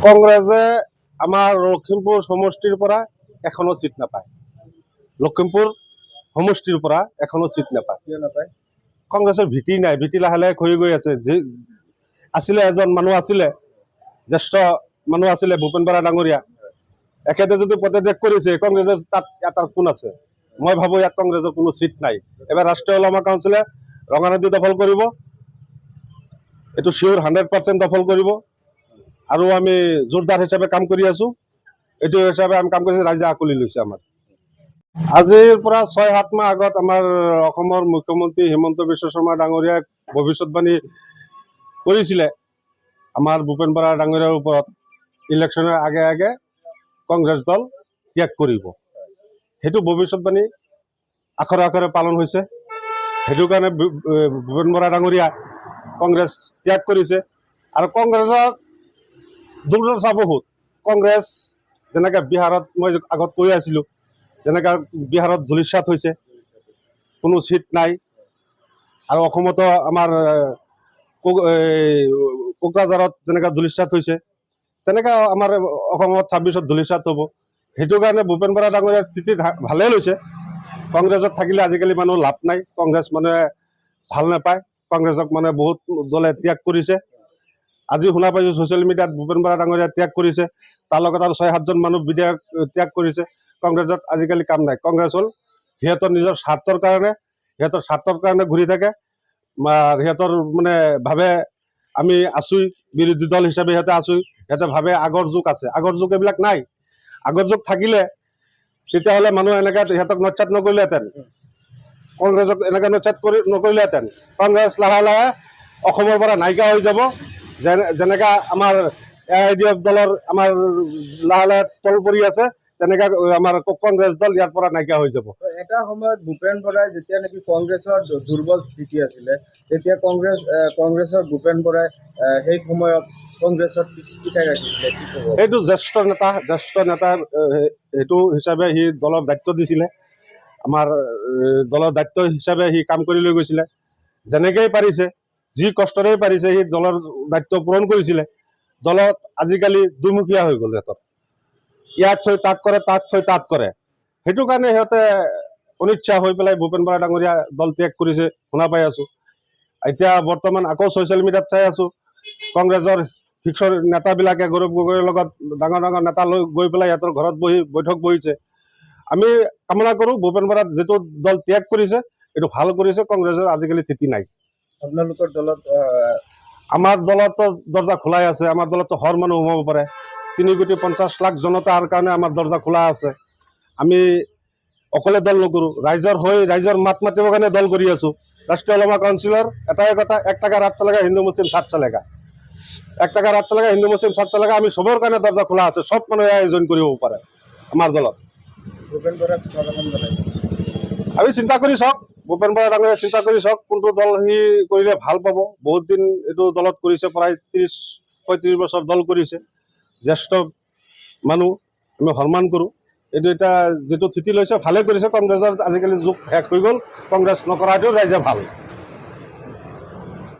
কংগ্ৰেসে আমাৰ লখিমপুৰ সমষ্টিৰ পৰা এখনো সিট নাপায়। লখিমপুৰ সমষ্টিৰ পৰা এখনো সিট নাপায়। কিয় নাপায়? কংগ্রেসের ভিটি নাই, ভিটি লাহে লাহে খহি গৈ আছে। যে আছিলে এজন মানুহ আছিলে, জ্যেষ্ঠ মানুহ আছিলে ভূপেন বৰা ডাঙৰীয়া, এখেতে যদি পদত্যাগ কৰিছে কংগ্ৰেছৰ তাত এটাৰ কোন আছে? মই ভাবো ইয়াত কংগ্ৰেছৰ কোনো সিট নাই। এবাৰ ৰাষ্ট্ৰীয় ওলামা কাউন্সিলে ৰঙানদী দখল কৰিব, এইটো শিওৰ 100% দখল কৰিব। আৰু আমি জোৰদাৰ হিচাপে কাম কৰি আছো। এইটো হিচাপে আমি কাম কৰিছো, ৰাইজে আঁকোৱালি লৈছে আমাৰ। আজিৰ পৰা 6-7 মাহ আগত আমাৰ অসমৰ মুখ্যমন্ত্ৰী হিমন্ত বিশ্ব শৰ্মা ডাঙৰীয়াই ভৱিষ্যতবাণী কৰিছিলে আমাৰ ভূপেন বৰা ডাঙৰীয়াৰ ওপৰত, ইলেকশ্যনৰ আগে আগে কংগ্ৰেছ দল ত্যাগ কৰিব। সেইটো ভৱিষ্যতবাণী আখৰে আখৰে পালন হৈছে। সেইটো কাৰণে ভূপেন বৰা ডাঙৰীয়া কংগ্ৰেছ ত্যাগ কৰিছে। আৰু কংগ্ৰেছৰ দুৰ্দশা বহুত। কংগ্ৰেছ যেনেকৈ বিহাৰত মই আগত কৈ আছিলোঁ, যেনেকৈ বিহাৰত ধূলিসাৎ হৈছে, কোনো সিট নাই। আৰু অসমতো আমাৰ কোকৰাঝাৰত যেনেকৈ ধূলিসাৎ হৈছে, তেনেকৈ আমাৰ অসমত 26ত ধূলিসাৎ হ'ব। সেইটো কাৰণে ভূপেন বৰা ডাঙৰীয়াৰ স্থিতি ভালেই লৈছে। কংগ্ৰেছত থাকিলে আজিকালি মানুহ লাভ নাই, কংগ্ৰেছ মানুহে ভাল নাপায়। কংগ্ৰেছক মানে বহুত দলে ত্যাগ কৰিছে। আজি শুনা পাইছোঁ ছ'চিয়েল মিডিয়াত ভূপেন বৰা ডাঙৰীয়া ত্যাগ কৰিছে, তাৰ লগত আৰু 6-7জন মানুহ বিধায়ক ত্যাগ কৰিছে। কংগ্ৰেছত আজিকালি কাম নাই। কংগ্ৰেছ হ'ল সিহঁতৰ নিজৰ স্বাৰ্থৰ কাৰণে ঘূৰি থাকে। সিহঁতৰ মানে ভাবে আমি আছোঁ, বিৰোধী দল হিচাপে সিহঁতে আছোঁ। সিহঁতে ভাবে আগৰ যুগ আছে, আগৰ যুগ এইবিলাক নাই। আগৰ যুগ থাকিলে তেতিয়াহ'লে মানুহ এনেকৈ সিহঁতক নৎসাত নকৰিলেহেঁতেন, কংগ্ৰেছক এনেকৈ নৎসাত নকৰিলেহেঁতেন। কংগ্ৰেছ লাহে লাহে অসমৰ পৰা নাইকিয়া হৈ যাব। যেনেকৈ আমাৰ AIDF দলৰ আমাৰ লাহে লাহে তল পৰি আছে, তেনেকৈ আমাৰ কংগ্ৰেছ দল ইয়াৰ পৰা নাইকিয়া হৈ যাব। এটা সময়ত ভূপেন বৰাই যেতিয়া নেকি কংগ্ৰেছৰ দুৰ্বল স্থিতি আছিলে, তেতিয়া কংগ্ৰেছৰ ভূপেন বৰাই সেই সময়ত কংগ্ৰেছত পিতাই ৰাখিছিলে। সেইটো জ্যেষ্ঠ নেতা সেইটো হিচাপে সি দলৰ দায়িত্ব দিছিলে। আমাৰ দলৰ দায়িত্ব হিচাপে সি কাম কৰি লৈ গৈছিলে। যেনেকেই পাৰিছে, যি কষ্টৰেই পাৰিছে, সি দলৰ দায়িত্ব পূৰণ কৰিছিলে। দলত আজিকালি দুমুখীয়া হৈ গ'ল। সিহঁতৰ ইয়াত থৈ তাক কৰে, তাক থৈ তাত কৰে। সেইটো কাৰণে সিহঁতে অনিচ্ছা হৈ পেলাই ভূপেন বৰা ডাঙৰীয়া দল ত্যাগ কৰিছে, শুনা পাই আছোঁ। এতিয়া বৰ্তমান আকৌ ছ'চিয়েল মিডিয়াত চাই আছোঁ, কংগ্ৰেছৰ শীৰ্ষ নেতাবিলাকে গৌৰৱ গগৈৰ লগত ডাঙৰ ডাঙৰ নেতা লৈ গৈ পেলাই সিহঁতৰ ঘৰত বহি বৈঠক বহিছে। আমি কামনা কৰোঁ ভূপেন বৰা যিটো দল ত্যাগ কৰিছে এইটো ভাল কৰিছে। কংগ্ৰেছৰ আজিকালি স্থিতি নাই। আপোনালোকৰ দলত? আমাৰ দলতো দৰ্জা খোলাই আছে। আমাৰ দলতো হৰ মানুহ সোমাব পাৰে। 3,50,00,000 জনতাৰ কাৰণে আমাৰ দৰ্জা খোলা আছে। আমি অকলে দল নকৰোঁ, ৰাইজৰ হৈ ৰাইজৰ মাত মাতিবৰ কাৰণে দল কৰি আছোঁ। ৰাষ্ট্ৰীয় ওলামা কাউন্সিলৰ এটাই কথা, 1 টাকা রাত চলেগা, হিন্দু মুসলিম সাথ চলেগা। 1 টাকা রাত চলেগা, হিন্দু মুসলিম সাথ চলেগা। আমি সবৰ কাৰণে দৰ্জা খোলা আছে, সব মানুহে আয়োজন কৰিব পাৰে আমাৰ দলত। ভূপেন বৰাক স্বাগতম জনাইছে। আমি চিন্তা কৰি চাওক, ভূপেন বৰা ডাঙৰীয়াই চিন্তা কৰি চাওক কোনটো দল সি কৰিলে ভাল পাব। বহুত দিন এইটো দলত কৰিছে, প্ৰায় 30-35 বছৰ দল কৰিছে। জ্যেষ্ঠ মানুহ, আমি সন্মান কৰোঁ। এইটো এতিয়া যিটো স্থিতি লৈছে ভালে কৰিছে। কংগ্ৰেছৰ আজিকালি যুগ শেষ হৈ গ'ল, কংগ্ৰেছ নকৰাটো ৰাইজে ভাল।